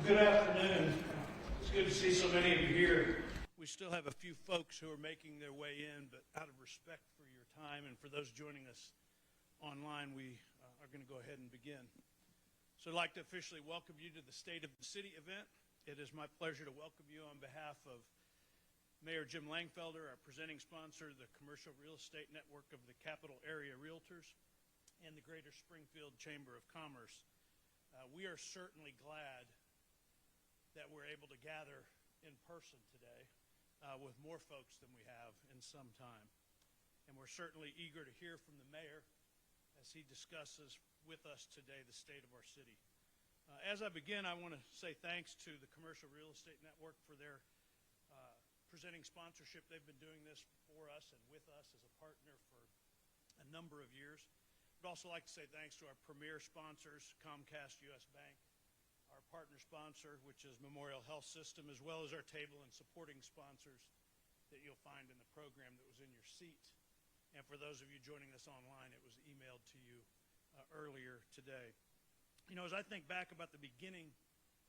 Good afternoon. It's good to see so many of you here. We still have a few folks who are making their way in, but out of respect for your time and for those joining us online, we are going to go ahead and begin. So I'd like to officially welcome you to the State of the City event. It is my pleasure to welcome you on behalf of Mayor Jim Langfelder, our presenting sponsor, the Commercial Real Estate Network of the Capital Area Realtors, and the Greater Springfield Chamber of Commerce. We are certainly glad that we're able to gather in person today with more folks than we have in some time. And we're certainly eager to hear from the mayor as he discusses with us today the state of our city. As I begin, I want to say thanks to the Commercial Real Estate Network for their presenting sponsorship. They've been doing this for us and with us as a partner for a number of years. I'd also like to say thanks to our premier sponsors, Comcast US Bank, our partner sponsor, which is Memorial Health System, as well as our table and supporting sponsors that you'll find in the program that was in your seat. And for those of you joining us online, it was emailed to you earlier today. You know, as I think back about the beginning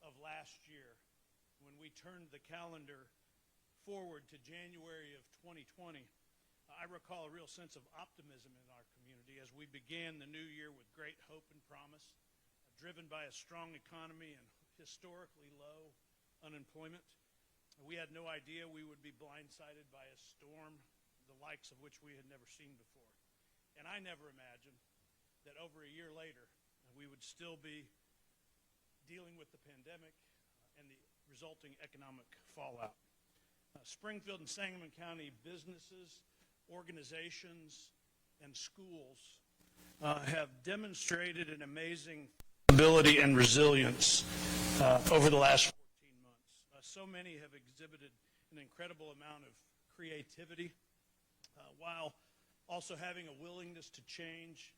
of last year, when we turned the calendar forward to January of 2020, I recall a real sense of optimism in our community as we began the new year with great hope and promise, driven by a strong economy and historically low unemployment. We had no idea we would be blindsided by a storm, the likes of which we had never seen before. And I never imagined that over a year later, we would still be dealing with the pandemic and the resulting economic fallout. Springfield and Sangamon County businesses, organizations, and schools have demonstrated an amazing ability and resilience over the last 14 months. So many have exhibited an incredible amount of creativity while also having a willingness to change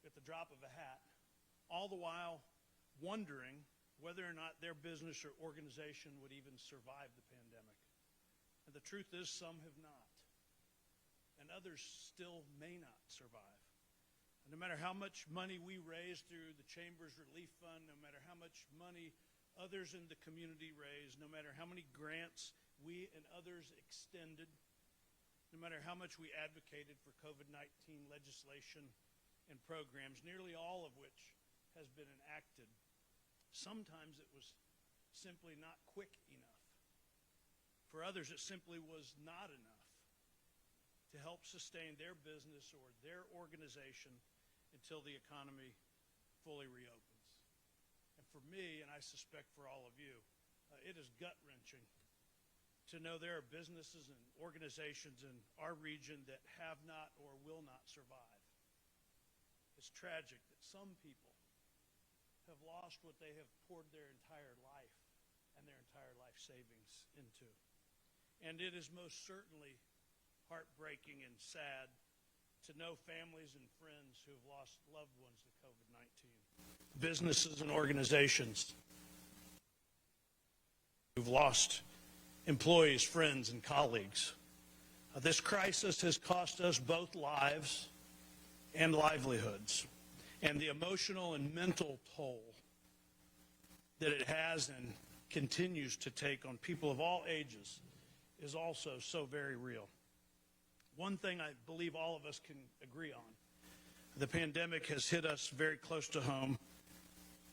at the drop of a hat, all the while wondering whether or not their business or organization would even survive the pandemic. And the truth is, some have not, and others still may not survive. No matter how much money we raise through the Chamber's Relief Fund, no matter how much money others in the community raise, no matter how many grants we and others extended, no matter how much we advocated for COVID-19 legislation and programs, nearly all of which has been enacted, sometimes it was simply not quick enough. For others, it simply was not enough to help sustain their business or their organization until the economy fully reopens. And for me, and I suspect for all of you, it is gut-wrenching to know there are businesses and organizations in our region that have not or will not survive. It's tragic that some people have lost what they have poured their entire life and their entire life savings into. And it is most certainly heartbreaking and sad to know families and friends who have lost loved ones to COVID-19. Businesses and organizations who've lost employees, friends, and colleagues. This crisis has cost us both lives and livelihoods, and the emotional and mental toll that it has and continues to take on people of all ages is also so very real. One thing I believe all of us can agree on: the pandemic has hit us very close to home,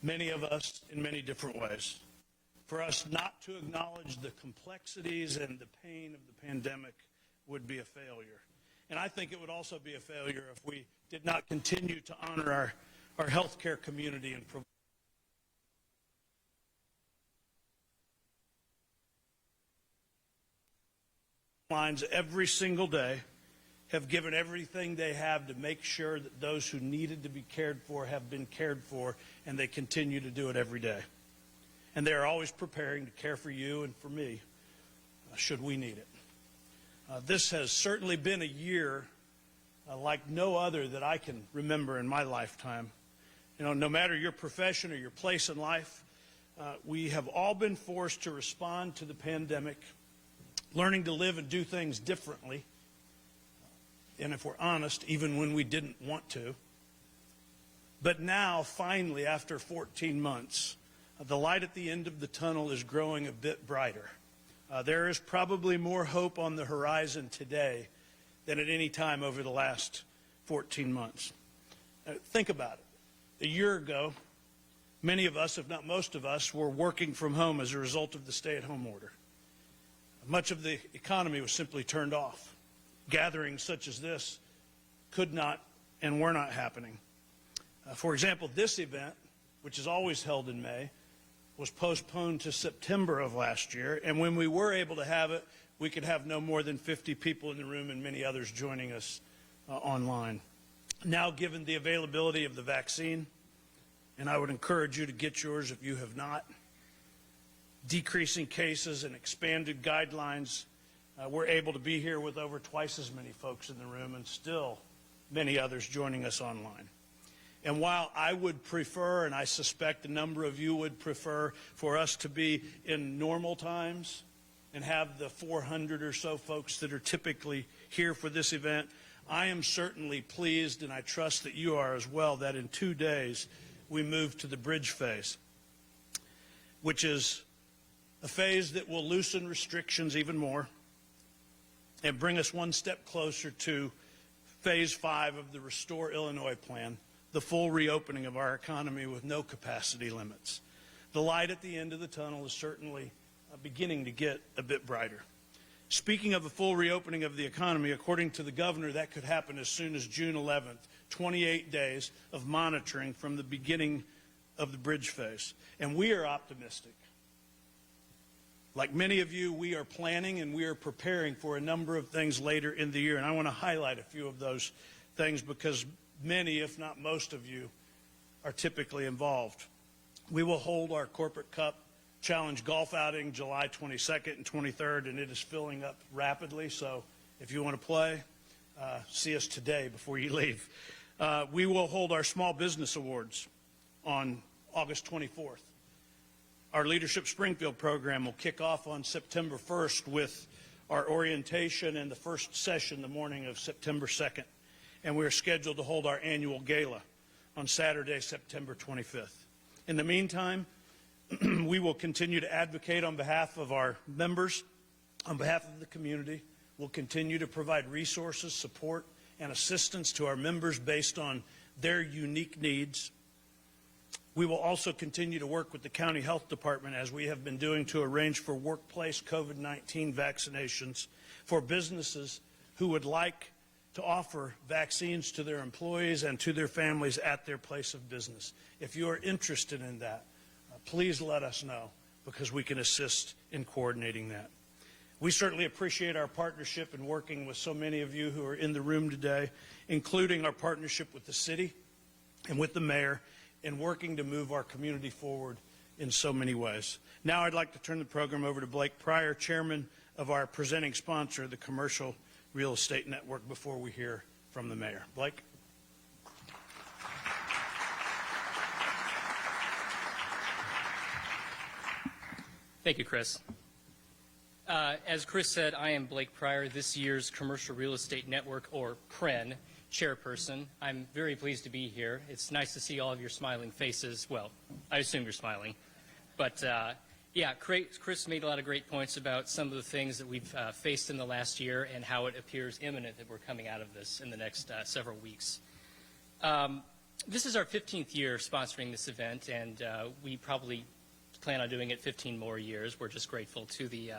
many of us in many different ways. For us not to acknowledge the complexities and the pain of the pandemic would be a failure. And I think it would also be a failure if we did not continue to honor our healthcare community and provide lines every single day, have given everything they have to make sure that those who needed to be cared for have been cared for, and they continue to do it every day. And they are always preparing to care for you and for me, should we need it. This has certainly been a year like no other that I can remember in my lifetime. You know, no matter your profession or your place in life, we have all been forced to respond to the pandemic, learning to live and do things differently, and if we're honest, even when we didn't want to. But now, finally, after 14 months, The light at the end of the tunnel is growing a bit brighter. There is probably more hope on the horizon today than at any time over the last 14 months. Think about it. A year ago, many of us, if not most of us, were working from home as a result of the stay-at-home order. Much of the economy was simply turned off. Gatherings such as this could not and were not happening. For example, this event, which is always held in May, was postponed to September of last year, and when we were able to have it, we could have no more than 50 people in the room and many others joining us online. Now, given the availability of the vaccine, and I would encourage you to get yours if you have not, decreasing cases and expanded guidelines, we're able to be here with over twice as many folks in the room and still many others joining us online. And while I would prefer, and I suspect a number of you would prefer, for us to be in normal times and have the 400 or so folks that are typically here for this event, I am certainly pleased, and I trust that you are as well, that in 2 days we move to the bridge phase, which is a phase that will loosen restrictions even more and bring us one step closer to phase 5 of the Restore Illinois plan, the full reopening of our economy with no capacity limits. The light at the end of the tunnel is certainly beginning to get a bit brighter. Speaking of a full reopening of the economy, according to the governor, that could happen as soon as June 11th, 28 days of monitoring from the beginning of the bridge phase. And we are optimistic. Like many of you, we are planning and we are preparing for a number of things later in the year. And I want to highlight a few of those things because many, if not most of you, are typically involved. We will hold our Corporate Cup Challenge golf outing July 22nd and 23rd, and it is filling up rapidly. So if you want to play, see us today before you leave. We will hold our Small Business Awards on August 24th. Our Leadership Springfield program will kick off on September 1st with our orientation and the first session the morning of September 2nd. And we are scheduled to hold our annual gala on Saturday, September 25th. In the meantime, we will continue to advocate on behalf of our members, on behalf of the community. We'll continue to provide resources, support, and assistance to our members based on their unique needs. We will also continue to work with the county health department, as we have been doing, to arrange for workplace COVID-19 vaccinations for businesses who would like to offer vaccines to their employees and to their families at their place of business. If you are interested in that, please let us know, because we can assist in coordinating that. We certainly appreciate our partnership in working with so many of you who are in the room today, including our partnership with the city and with the mayor in working to move our community forward in so many ways. Now I'd like to turn the program over to Blake Pryor, chairman of our presenting sponsor, the Commercial Real Estate Network, before we hear from the mayor. Blake? Thank you, Chris. As Chris said, I am Blake Pryor, this year's Commercial Real Estate Network, or CREN, chairperson. I'm very pleased to be here. It's nice to see all of your smiling faces. Well, I assume you're smiling. But yeah, Chris made a lot of great points about some of the things that we've faced in the last year and how it appears imminent that we're coming out of this in the next several weeks. This is our 15th year sponsoring this event, and we probably plan on doing it 15 more years. We're just grateful to the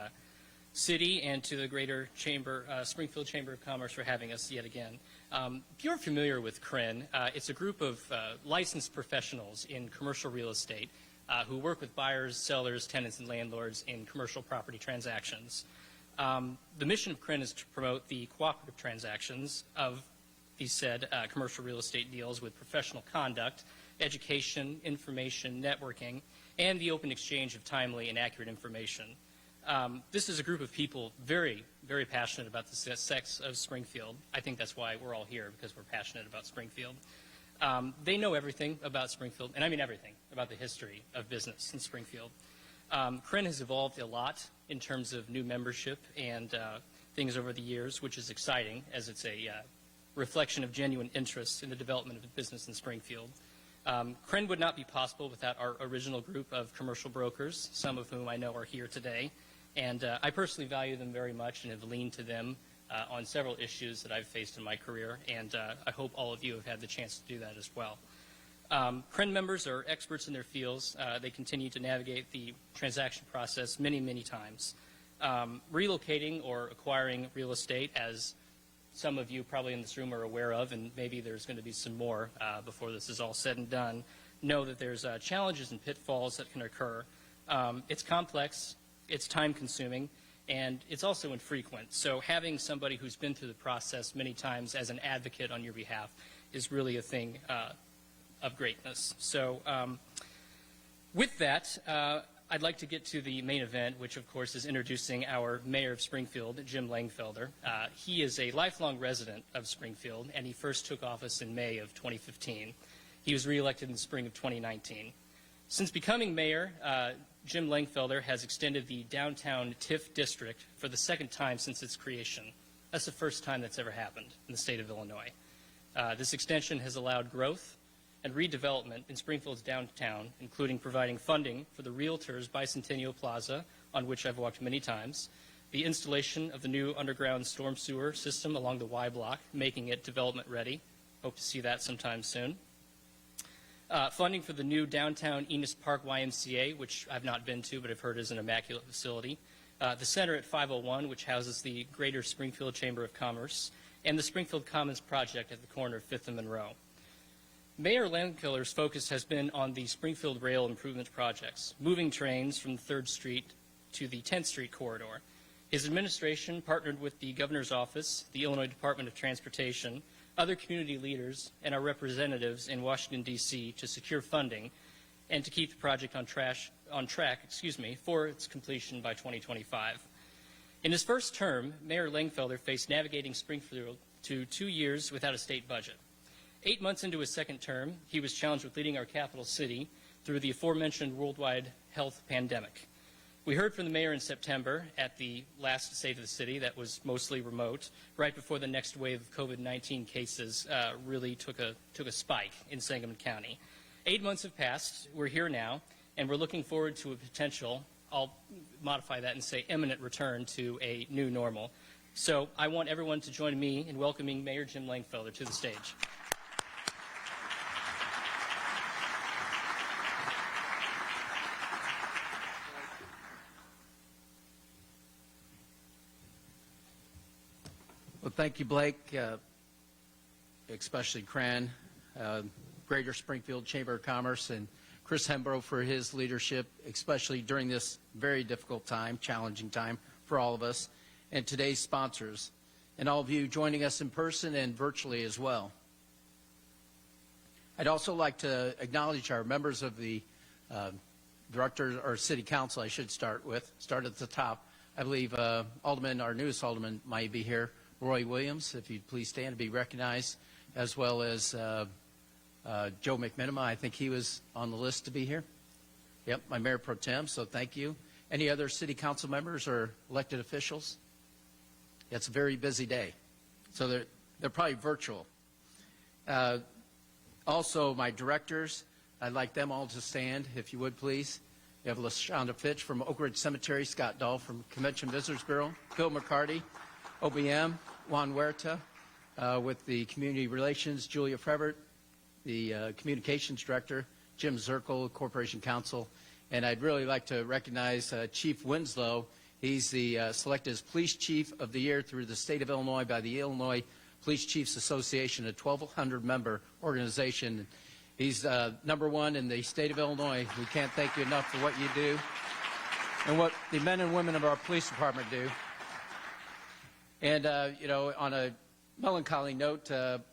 city and to the greater chamber, Springfield Chamber of Commerce, for having us yet again. If you're familiar with CREN, it's a group of licensed professionals in commercial real estate who work with buyers, sellers, tenants, and landlords in commercial property transactions. The mission of CREN is to promote the cooperative transactions of these said commercial real estate deals with professional conduct, education, information, networking, and the open exchange of timely and accurate information. This is a group of people very, very passionate about the success of Springfield. I think that's why we're all here, because we're passionate about Springfield. They know everything about Springfield, and I mean everything about the history of business in Springfield. CREN has evolved a lot in terms of new membership and things over the years, which is exciting, as it's a reflection of genuine interest in the development of business in Springfield. CREN would not be possible without our original group of commercial brokers, some of whom I know are here today. And I personally value them very much and have leaned to them on several issues that I've faced in my career. And I hope all of you have had the chance to do that as well. CREN members are experts in their fields. They continue to navigate the transaction process many, many times. Relocating or acquiring real estate, as some of you probably in this room are aware of, and maybe there's going to be some more before this is all said and done, know that there's challenges and pitfalls that can occur. It's complex, it's time-consuming, and it's also infrequent. So having somebody who's been through the process many times as an advocate on your behalf is really a thing of greatness. So with that, I'd like to get to the main event, which of course is introducing our mayor of Springfield, Jim Langfelder. He is a lifelong resident of Springfield, and he first took office in May of 2015. He was reelected in the spring of 2019. Since becoming mayor, Jim Langfelder has extended the downtown TIF district for the second time since its creation. That's the first time that's ever happened in the state of Illinois. This extension has allowed growth and redevelopment in Springfield's downtown, including providing funding for the Realtors Bicentennial Plaza, on which I've walked many times, the installation of the new underground storm sewer system along the Y block, making it development ready. Hope to see that sometime soon. Funding for the new downtown Enos Park YMCA, which I've not been to, but I've heard is an immaculate facility. The center at 501, which houses the Greater Springfield Chamber of Commerce, and the Springfield Commons project at the corner of 5th and Monroe. Mayor Langfelder's focus has been on the Springfield rail improvement projects, moving trains from the 3rd Street to the 10th Street corridor. His administration partnered with the Governor's Office, the Illinois Department of Transportation, other community leaders, and our representatives in Washington, D.C. to secure funding and to keep the project on track for its completion by 2025. In his first term, Mayor Langfelder faced navigating Springfield to 2 years without a state budget. 8 months into his second term, he was challenged with leading our capital city through the aforementioned worldwide health pandemic. We heard from the mayor in September at the last State of the City that was mostly remote, right before the next wave of COVID-19 cases really took a spike in Sangamon County. 8 months have passed. We're here now, and we're looking forward to a potential, I'll modify that and say imminent return to a new normal. So I want everyone to join me in welcoming Mayor Jim Langfelder to the stage. Well, thank you, Blake, especially CREN, Greater Springfield Chamber of Commerce, and Chris Hembrough for his leadership, especially during this very difficult time, challenging time for all of us, and today's sponsors, and all of you joining us in person and virtually as well. I'd also like to acknowledge our members of the director or city council. I should start at the top. I believe Alderman, our newest Alderman, might be here. Roy Williams, if you'd please stand to be recognized, as well as Joe McMenema. I think he was on the list to be here. Yep, my Mayor Pro Tem, so thank you. Any other city council members or elected officials? It's a very busy day, so they're probably virtual. Also, my directors, I'd like them all to stand, if you would please. You have LaShonda Fitch from Oak Ridge Cemetery, Scott Dahl from Convention Visitors Bureau, Phil McCarty, OBM, Juan Huerta, with the Community Relations, Julia Frevert, the Communications Director, Jim Zirkle, Corporation Counsel, and I'd really like to recognize Chief Winslow. He's selected as Police Chief of the Year through the state of Illinois by the Illinois Police Chiefs Association, a 1,200-member organization. He's #1 in the state of Illinois. We can't thank you enough for what you do and what the men and women of our police department do. And, you know, on a melancholy note,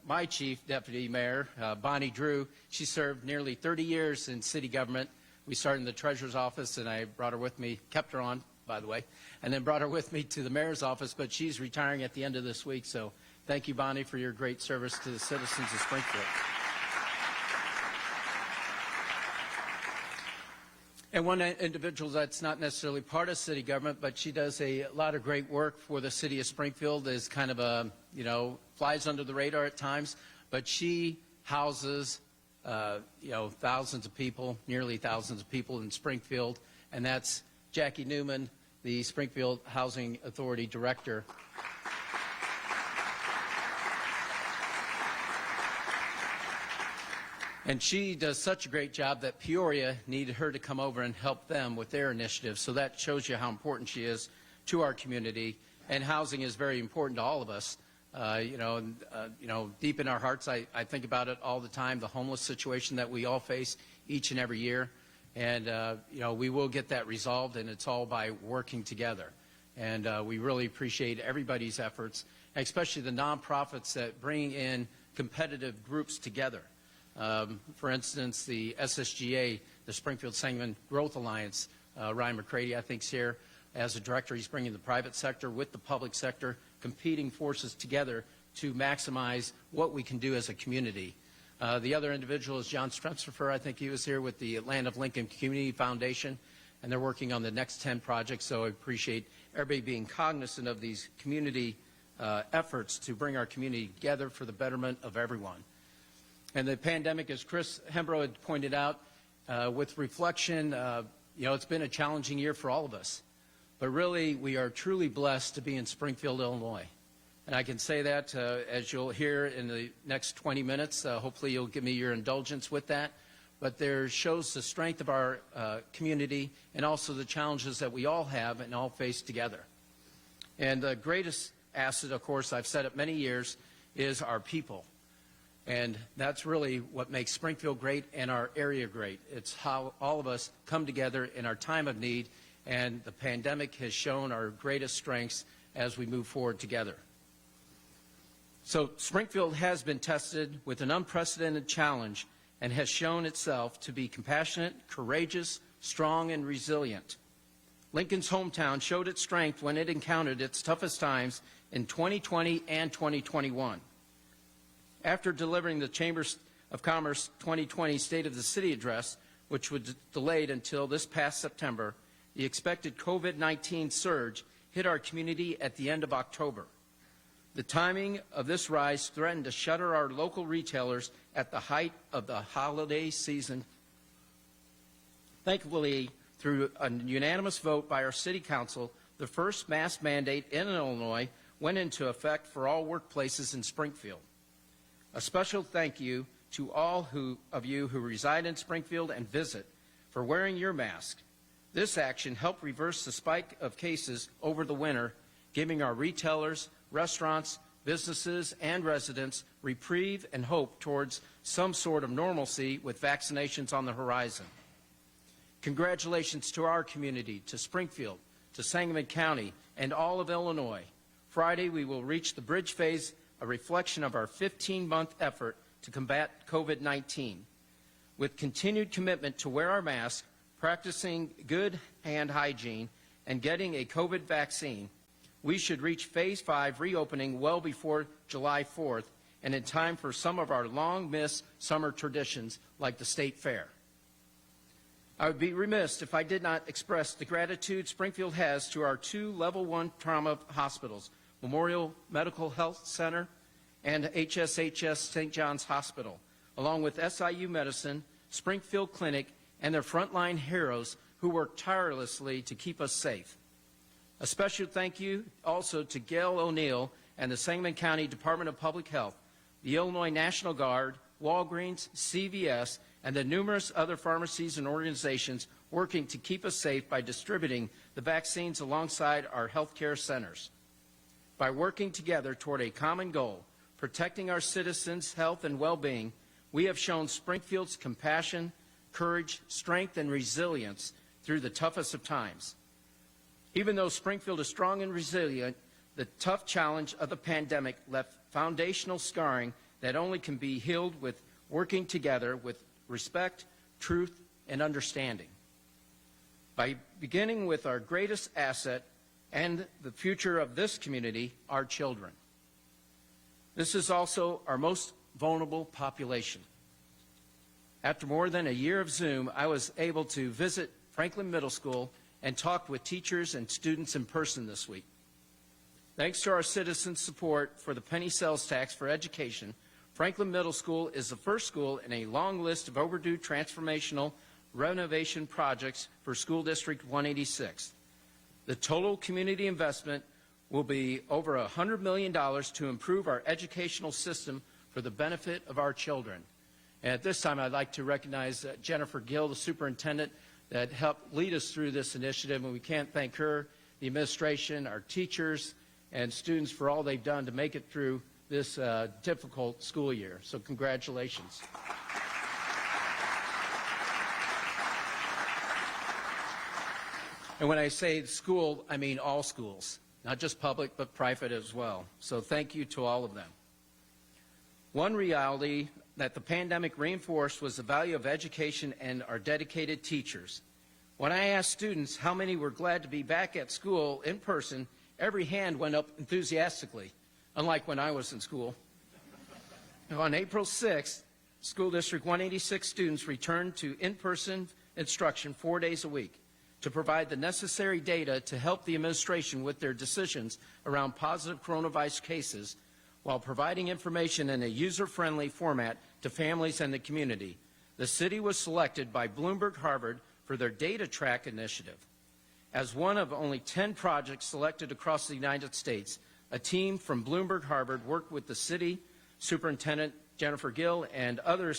my chief deputy mayor, Bonnie Drew, she served nearly 30 years in city government. We started in the treasurer's office, and I brought her with me, kept her on, by the way, and then brought her with me to the mayor's office, but she's retiring at the end of this week. So thank you, Bonnie, for your great service to the citizens of Springfield. And one individual that's not necessarily part of city government, but she does a lot of great work for the city of Springfield, is kind of a, you know, flies under the radar at times, but she houses thousands of people, nearly thousands of people in Springfield, and that's Jackie Newman, the Springfield Housing Authority Director. And she does such a great job that Peoria needed her to come over and help them with their initiative. So that shows you how important she is to our community. And housing is very important to all of us. Deep in our hearts, I think about it all the time, the homeless situation that we all face each and every year. And, we will get that resolved, and it's all by working together. And we really appreciate everybody's efforts, especially the nonprofits that bring in competitive groups together. For instance, the SSGA, the Springfield Sangamon Growth Alliance, Ryan McCready, I think, is here. As a director, he's bringing the private sector with the public sector, competing forces together to maximize what we can do as a community. The other individual is John Strensfer. I think he was here with the Land of Lincoln Community Foundation, and they're working on the next 10 projects, so I appreciate everybody being cognizant of these community efforts to bring our community together for the betterment of everyone. And the pandemic, as Chris Hembrough had pointed out, with reflection, it's been a challenging year for all of us. But really, we are truly blessed to be in Springfield, Illinois. And I can say that, as you'll hear in the next 20 minutes. Hopefully, you'll give me your indulgence with that. But there shows the strength of our community and also the challenges that we all have and all face together. And the greatest asset, of course, I've said it many years, is our people. And that's really what makes Springfield great and our area great. It's how all of us come together in our time of need, and the pandemic has shown our greatest strengths as we move forward together. So Springfield has been tested with an unprecedented challenge and has shown itself to be compassionate, courageous, strong, and resilient. Lincoln's hometown showed its strength when it encountered its toughest times in 2020 and 2021. After delivering the Chamber of Commerce 2020 State of the City address, which was delayed until this past September, the expected COVID-19 surge hit our community at the end of October. The timing of this rise threatened to shutter our local retailers at the height of the holiday season. Thankfully, through a unanimous vote by our City Council, the first mask mandate in Illinois went into effect for all workplaces in Springfield. A special thank you to all of you who reside in Springfield and visit for wearing your mask. This action helped reverse the spike of cases over the winter, giving our retailers, restaurants, businesses, and residents reprieve and hope towards some sort of normalcy with vaccinations on the horizon. Congratulations to our community, to Springfield, to Sangamon County, and all of Illinois. Friday, we will reach the bridge phase, a reflection of our 15-month effort to combat COVID-19. With continued commitment to wear our mask, practicing good hand hygiene, and getting a COVID vaccine, we should reach Phase 5 reopening well before July 4th and in time for some of our long-missed summer traditions like the State Fair. I would be remiss if I did not express the gratitude Springfield has to our 2 Level 1 trauma hospitals, Memorial Medical Health Center and HSHS St. John's Hospital, along with SIU Medicine, Springfield Clinic, and their frontline heroes who work tirelessly to keep us safe. A special thank you also to Gail O'Neill and the Sangamon County Department of Public Health, the Illinois National Guard, Walgreens, CVS, and the numerous other pharmacies and organizations working to keep us safe by distributing the vaccines alongside our healthcare centers. By working together toward a common goal, protecting our citizens' health and well-being, we have shown Springfield's compassion, courage, strength, and resilience through the toughest of times. Even though Springfield is strong and resilient, the tough challenge of the pandemic left foundational scarring that only can be healed with working together with respect, truth, and understanding. By beginning with our greatest asset and the future of this community, our children. This is also our most vulnerable population. After more than a year of Zoom, I was able to visit Franklin Middle School and talk with teachers and students in person this week. Thanks to our citizens' support for the penny sales tax for education, Franklin Middle School is the first school in a long list of overdue transformational renovation projects for School District 186. The total community investment will be over $100 million to improve our educational system for the benefit of our children. And at this time, I'd like to recognize Jennifer Gill, the superintendent, that helped lead us through this initiative, and we can't thank her, the administration, our teachers, and students for all they've done to make it through this difficult school year. So congratulations. And when I say school, I mean all schools, not just public, but private as well. So thank you to all of them. One reality that the pandemic reinforced was the value of education and our dedicated teachers. When I asked students how many were glad to be back at school in person, every hand went up enthusiastically, unlike when I was in school. On April 6th, School District 186 students returned to in-person instruction 4 days a week to provide the necessary data to help the administration with their decisions around positive coronavirus cases while providing information in a user-friendly format to families and the community. The city was selected by Bloomberg Harvard for their Data Track initiative. As one of only 10 projects selected across the United States, a team from Bloomberg Harvard worked with the city superintendent, Jennifer Gill, and other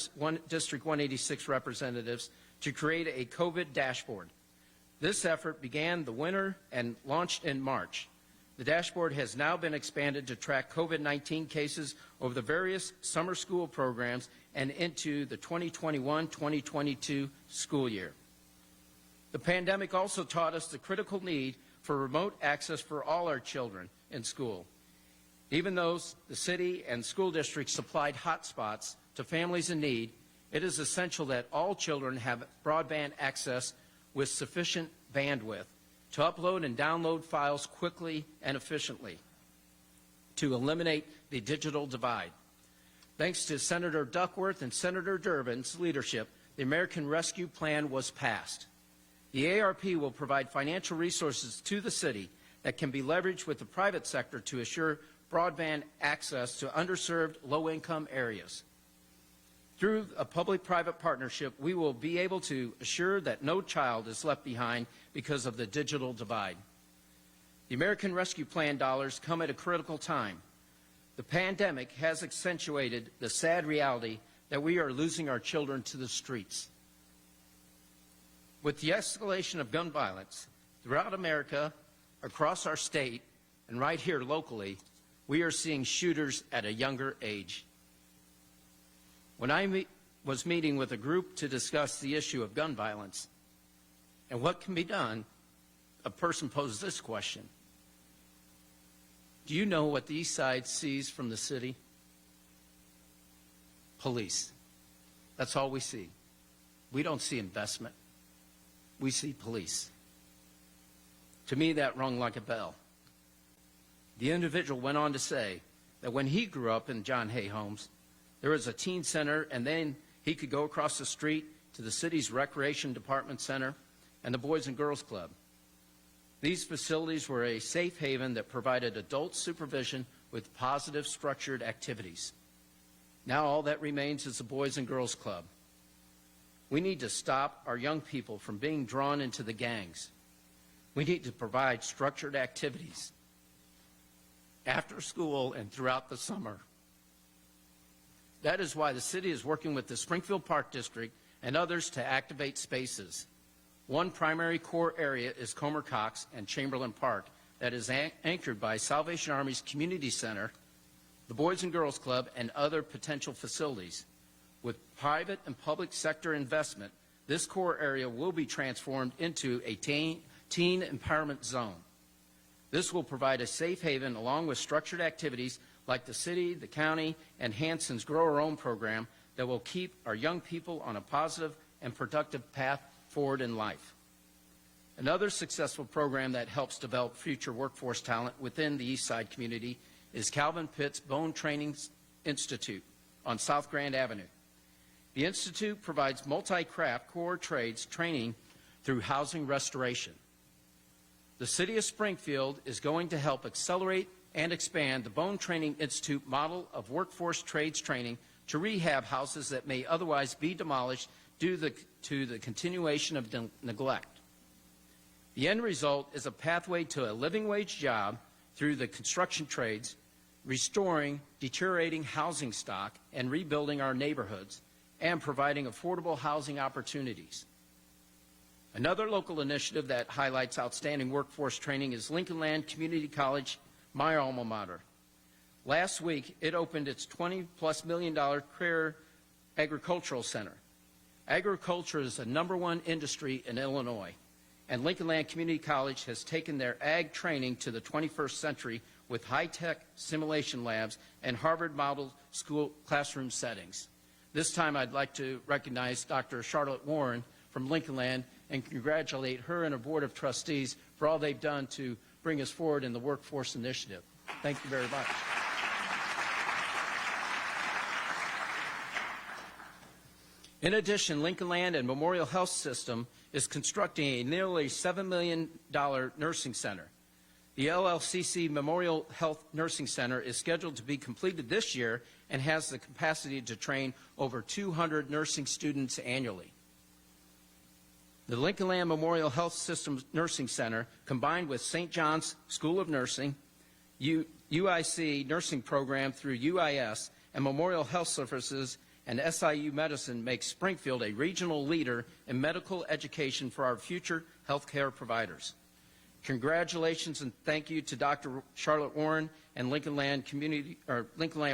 District 186 representatives to create a COVID dashboard. This effort began the winter and launched in March. The dashboard has now been expanded to track COVID-19 cases over the various summer school programs and into the 2021-2022 school year. The pandemic also taught us the critical need for remote access for all our children in school. Even though the city and school districts supplied hotspots to families in need, it is essential that all children have broadband access with sufficient bandwidth to upload and download files quickly and efficiently to eliminate the digital divide. Thanks to Senator Duckworth and Senator Durbin's leadership, the American Rescue Plan was passed. The ARP will provide financial resources to the city that can be leveraged with the private sector to assure broadband access to underserved low-income areas. Through a public-private partnership, we will be able to assure that no child is left behind because of the digital divide. The American Rescue Plan dollars come at a critical time. The pandemic has accentuated the sad reality that we are losing our children to the streets. With the escalation of gun violence throughout America, across our state, and right here locally, we are seeing shooters at a younger age. When I was meeting with a group to discuss the issue of gun violence and what can be done, a person posed this question. Do you know what the East Side sees from the city? Police. That's all we see. We don't see investment. We see police. To me, that rung like a bell. The individual went on to say that when he grew up in John Hay homes, there was a teen center, and then he could go across the street to the city's recreation department center and the Boys and Girls Club. These facilities were a safe haven that provided adult supervision with positive structured activities. Now all that remains is the Boys and Girls Club. We need to stop our young people from being drawn into the gangs. We need to provide structured activities after school and throughout the summer. That is why the city is working with the Springfield Park District and others to activate spaces. One primary core area is Comer Cox and Chamberlain Park that is anchored by Salvation Army's Community Center, the Boys and Girls Club, and other potential facilities. With private and public sector investment, this core area will be transformed into a teen empowerment zone. This will provide a safe haven along with structured activities like the city, the county, and Hanson's Grow Our Own program that will keep our young people on a positive and productive path forward in life. Another successful program that helps develop future workforce talent within the East Side community is Calvin Pitt's Bone Training Institute on South Grand Avenue. The Institute provides multi-craft core trades training through housing restoration. The City of Springfield is going to help accelerate and expand the Bone Training Institute model of workforce trades training to rehab houses that may otherwise be demolished due to the continuation of neglect. The end result is a pathway to a living wage job through the construction trades, restoring deteriorating housing stock and rebuilding our neighborhoods, and providing affordable housing opportunities. Another local initiative that highlights outstanding workforce training is Lincoln Land Community College, my alma mater. Last week, it opened its $20+ million career agricultural center. Agriculture is the #1 industry in Illinois, and Lincoln Land Community College has taken their ag training to the 21st century with high-tech simulation labs and Harvard model school classroom settings. This time I'd like to recognize Dr. Charlotte Warren from Lincoln Land and congratulate her and her Board of Trustees for all they've done to bring us forward in the workforce initiative. Thank you very much. In addition, Lincoln Land and Memorial Health System is constructing a nearly $7 million nursing center. The LLCC Memorial Health Nursing Center is scheduled to be completed this year and has the capacity to train over 200 nursing students annually. The Lincoln Land Memorial Health System Nursing Center, combined with St. John's School of Nursing, UIC nursing program through UIS, and Memorial Health Services and SIU Medicine, makes Springfield a regional leader in medical education for our future healthcare providers. Congratulations and thank you to Dr. Charlotte Warren and Lincoln Land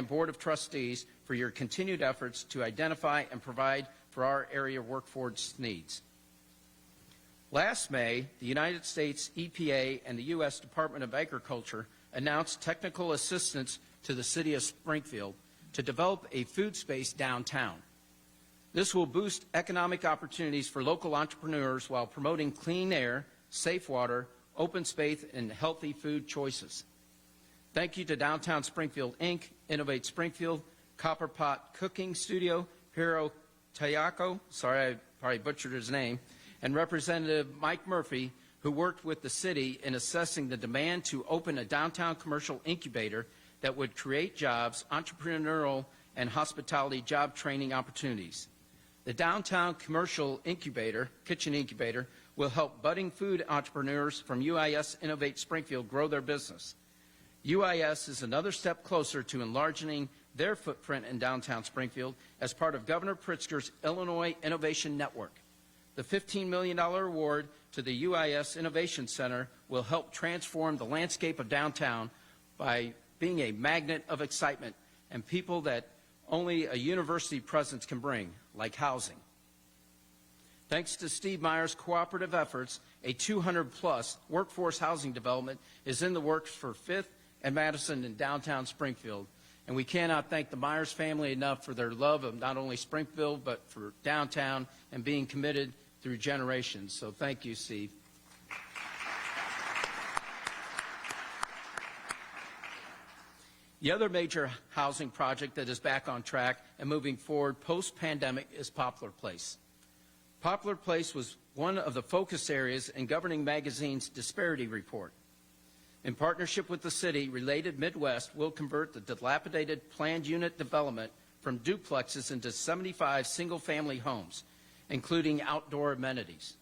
Board of Trustees for your continued efforts to identify and provide for our area workforce needs. Last May, the United States EPA and the U.S. Department of Agriculture announced technical assistance to the city of Springfield to develop a food space downtown. This will boost economic opportunities for local entrepreneurs while promoting clean air, safe water, open space, and healthy food choices. Thank you to Downtown Springfield, Inc., Innovate Springfield, Copper Pot Cooking Studio, Hiro Tayako, sorry I probably butchered his name, and Representative Mike Murphy, who worked with the city in assessing the demand to open a downtown commercial incubator that would create jobs, entrepreneurial, and hospitality job training opportunities. The Downtown Commercial Incubator, Kitchen Incubator, will help budding food entrepreneurs from UIS Innovate Springfield grow their business. UIS is another step closer to enlarging their footprint in downtown Springfield as part of Governor Pritzker's Illinois Innovation Network. The $15 million award to the UIS Innovation Center will help transform the landscape of downtown by being a magnet of excitement and people that only a university presence can bring, like housing. Thanks to Steve Meyer's cooperative efforts, a 200-plus workforce housing development is in the works for Fifth and Madison in downtown Springfield. And we cannot thank the Myers family enough for their love of not only Springfield, but for downtown and being committed through generations. So thank you, Steve. The other major housing project that is back on track and moving forward post-pandemic is Poplar Place. Poplar Place was one of the focus areas in Governing Magazine's Disparity Report. In partnership with the city, Related Midwest will convert the dilapidated planned unit development from duplexes into 75 single-family homes, including outdoor amenities.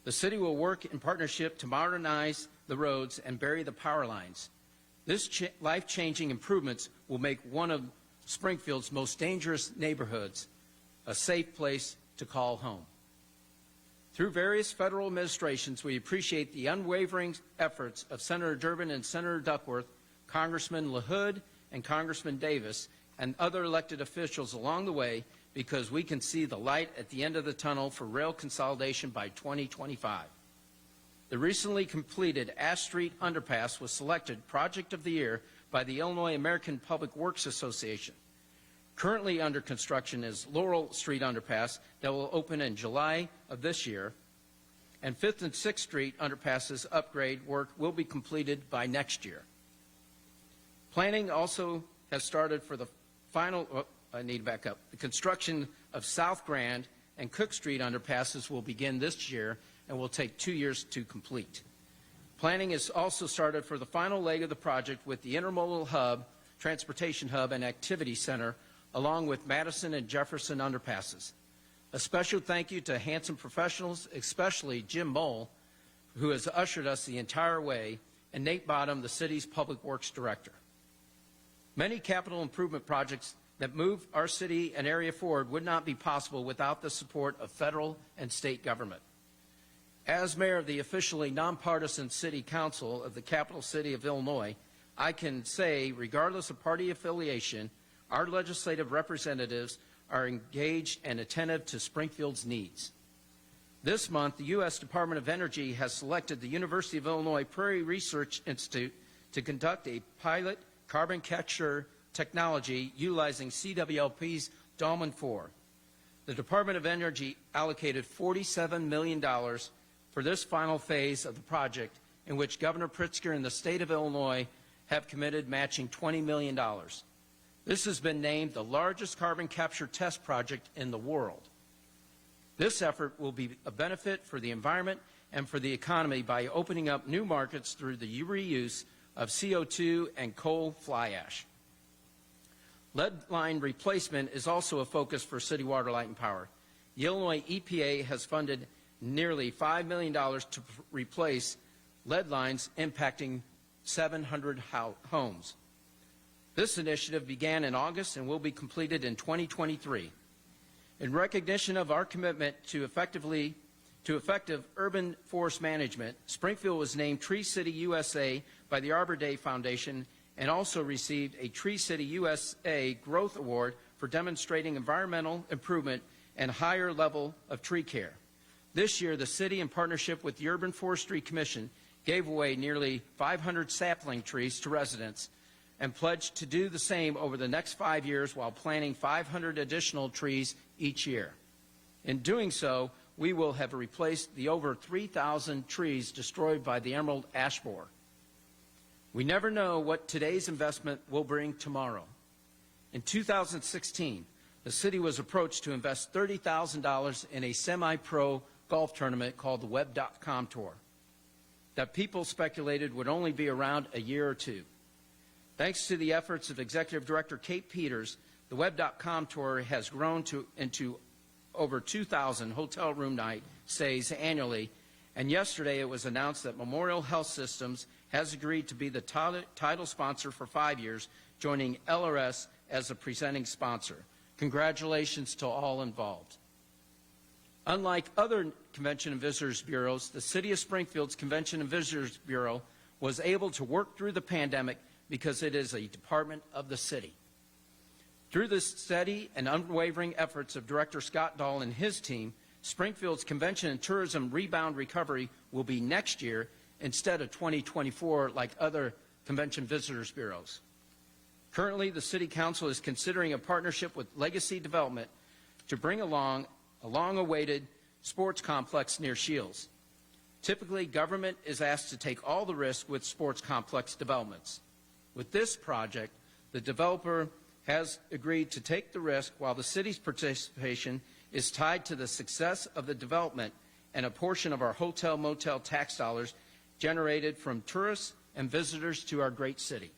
The city will work in partnership to modernize the roads and bury the power lines. This life-changing improvements will make one of Springfield's most dangerous neighborhoods a safe place to call home. Through various federal administrations, we appreciate the unwavering efforts of Senator Durbin and Senator Duckworth, Congressman LaHood and Congressman Davis, and other elected officials along the way, because we can see the light at the end of the tunnel for rail consolidation by 2025. The recently completed Ash Street Underpass was selected Project of the Year by the Illinois American Public Works Association. Currently under construction is Laurel Street Underpass that will open in July of this year, and 5th and 6th Street Underpasses upgrade work will be completed by next year. Planning also has started for the the construction of South Grand and Cook Street Underpasses will begin this year and will take 2 years to complete. Planning is also started for the final leg of the project with the Intermodal Hub, Transportation Hub, and Activity Center, along with Madison and Jefferson underpasses. A special thank you to handsome professionals, especially Jim Mole, who has ushered us the entire way, and Nate Bottom, the city's Public Works Director. Many capital improvement projects that move our city and area forward would not be possible without the support of federal and state government. As mayor of the officially nonpartisan city council of the capital city of Illinois, I can say, regardless of party affiliation, our legislative representatives are engaged and attentive to Springfield's needs. This month, the U.S. Department of Energy has selected the University of Illinois Prairie Research Institute to conduct a pilot carbon capture technology utilizing CWLP's Dolman 4. The Department of Energy allocated $47 million for this final phase of the project, in which Governor Pritzker and the state of Illinois have committed matching $20 million. This has been named the largest carbon capture test project in the world. This effort will be a benefit for the environment and for the economy by opening up new markets through the reuse of CO2 and coal fly ash. Lead line replacement is also a focus for City Water, Light and Power. The Illinois EPA has funded nearly $5 million to replace lead lines impacting 700 homes. This initiative began in August and will be completed in 2023. In recognition of our commitment to effective urban forest management, Springfield was named Tree City USA by the Arbor Day Foundation and also received a Tree City USA Growth Award for demonstrating environmental improvement and higher level of tree care. This year, the city, in partnership with the Urban Forestry Commission, gave away nearly 500 sapling trees to residents and pledged to do the same over the next 5 years while planting 500 additional trees each year. In doing so, we will have replaced the over 3,000 trees destroyed by the emerald ash borer. We never know what today's investment will bring tomorrow. In 2016, the city was approached to invest $30,000 in a semi-pro golf tournament called the Web.com Tour that people speculated would only be around a year or two. Thanks to the efforts of Executive Director Kate Peters, the Web.com Tour has grown into over 2,000 hotel room night stays annually, and yesterday it was announced that Memorial Health Systems has agreed to be the title sponsor for 5 years, joining LRS as a presenting sponsor. Congratulations to all involved. Unlike other Convention and Visitors Bureaus, the City of Springfield's Convention and Visitors Bureau was able to work through the pandemic because it is a department of the city. Through the steady and unwavering efforts of Director Scott Dahl and his team, Springfield's Convention and Tourism rebound recovery will be next year instead of 2024 like other Convention Visitors Bureaus. Currently, the City Council is considering a partnership with Legacy Development to bring along a long-awaited sports complex near Shields. Typically, government is asked to take all the risk with sports complex developments. With this project, the developer has agreed to take the risk while the city's participation is tied to the success of the development and a portion of our hotel-motel tax dollars generated from tourists and visitors to our great city.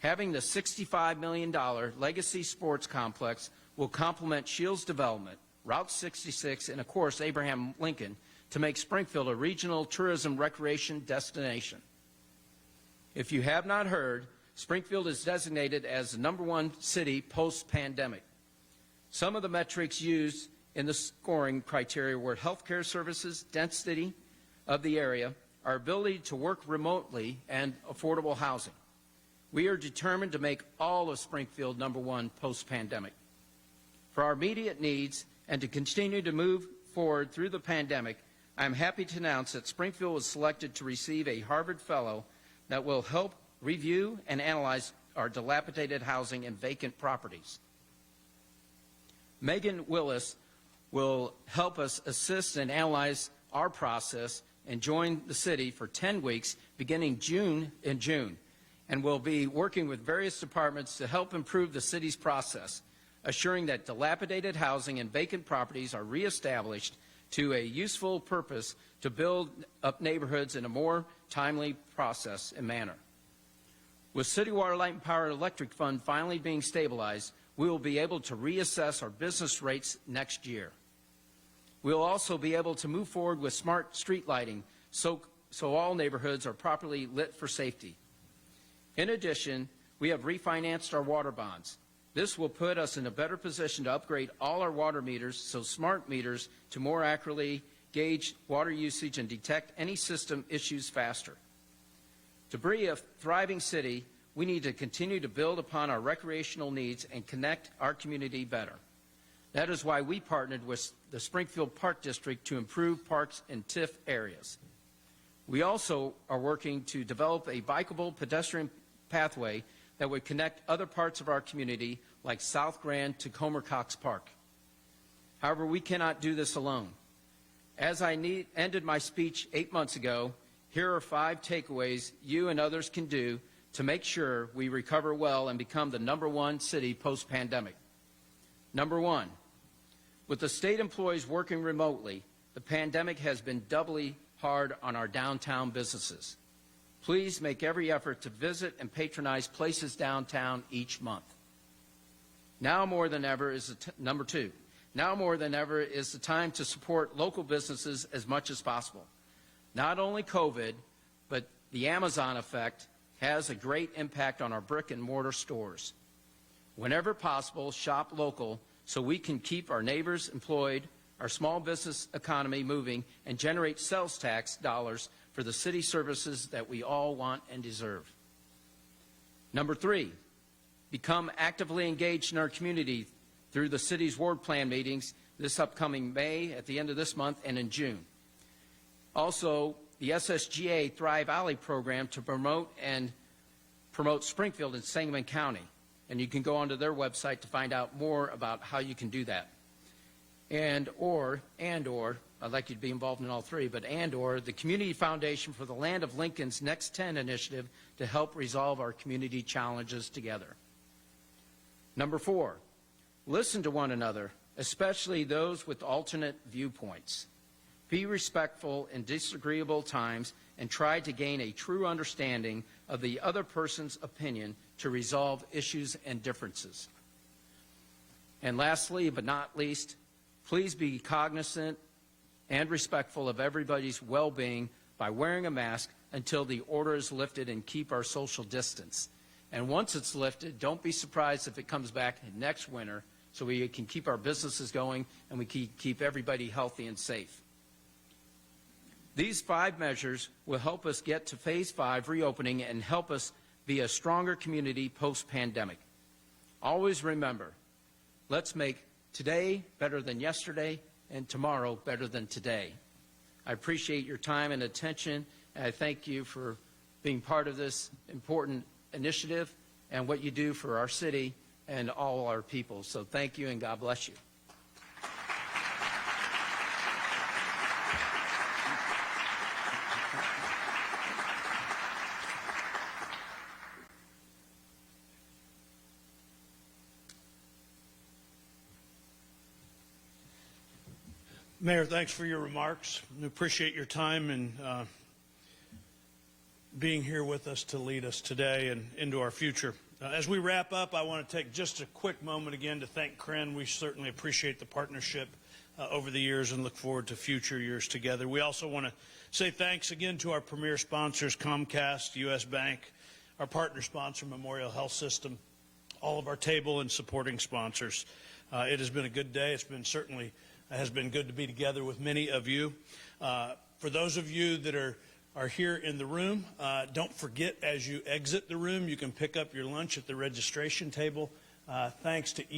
Having the $65 million Legacy Sports Complex will complement Shields development, Route 66, and of course Abraham Lincoln to make Springfield a regional tourism recreation destination. If you have not heard, Springfield is designated as the #1 city post-pandemic. Some of the metrics used in the scoring criteria were healthcare services, density of the area, our ability to work remotely, and affordable housing. We are determined to make all of Springfield #1 post-pandemic. For our immediate needs and to continue to move forward through the pandemic, I am happy to announce that Springfield was selected to receive a Harvard Fellow that will help review and analyze our dilapidated housing and vacant properties. Megan Willis will help us assist and analyze our process and join the city for 10 weeks beginning in June, and will be working with various departments to help improve the city's process, assuring that dilapidated housing and vacant properties are reestablished to a useful purpose to build up neighborhoods in a more timely process and manner. With City Water, Light and Power Electric Fund finally being stabilized, we will be able to reassess our business rates next year. We will also be able to move forward with smart street lighting so all neighborhoods are properly lit for safety. In addition, we have refinanced our water bonds. This will put us in a better position to upgrade all our water meters, so smart meters, to more accurately gauge water usage and detect any system issues faster. To be a thriving city, we need to continue to build upon our recreational needs and connect our community better. That is why we partnered with the Springfield Park District to improve parks in TIF areas. We also are working to develop a bikeable pedestrian pathway that would connect other parts of our community, like South Grand to Comer Cox Park. However, we cannot do this alone. As I ended my speech 8 months ago, here are 5 takeaways you and others can do to make sure we recover well and become the #1 city post-pandemic. Number 1, with the state employees working remotely, the pandemic has been doubly hard on our downtown businesses. Please make every effort to visit and patronize places downtown each month. Now more than ever is number 2. Now more than ever is the time to support local businesses as much as possible. Not only COVID, but the Amazon effect has a great impact on our brick and mortar stores. Whenever possible, shop local so we can keep our neighbors employed, our small business economy moving, and generate sales tax dollars for the city services that we all want and deserve. Number 3, become actively engaged in our community through the city's ward plan meetings this upcoming May, at the end of this month, and in June. Also, the SSGA Thrive Alley program to promote Springfield and Sangamon County. And you can go onto their website to find out more about how you can do that. And or, I'd like you to be involved in all 3, but or the Community Foundation for the Land of Lincoln's Next 10 initiative to help resolve our community challenges together. Number 4, listen to one another, especially those with alternate viewpoints. Be respectful in disagreeable times and try to gain a true understanding of the other person's opinion to resolve issues and differences. And lastly, but not least, please be cognizant and respectful of everybody's well-being by wearing a mask until the order is lifted, and keep our social distance. And once it's lifted, don't be surprised if it comes back next winter, so we can keep our businesses going and we keep everybody healthy and safe. These 5 measures will help us get to Phase 5 reopening and help us be a stronger community post-pandemic. Always remember, let's make today better than yesterday and tomorrow better than today. I appreciate your time and attention, and I thank you for being part of this important initiative and what you do for our city and all our people. So thank you, and God bless you. Mayor, thanks for your remarks. We appreciate your time and being here with us to lead us today and into our future. As we wrap up, I want to take just a quick moment again to thank Kren. We certainly appreciate the partnership over the years and look forward to future years together. We also want to say thanks again to our premier sponsors, Comcast, U.S. Bank, our partner sponsor, Memorial Health System, all of our table and supporting sponsors. It has been a good day. It's been good to be together with many of you. For those of you that are here in the room, don't forget, as you exit the room, you can pick up your lunch at the registration table. Thanks to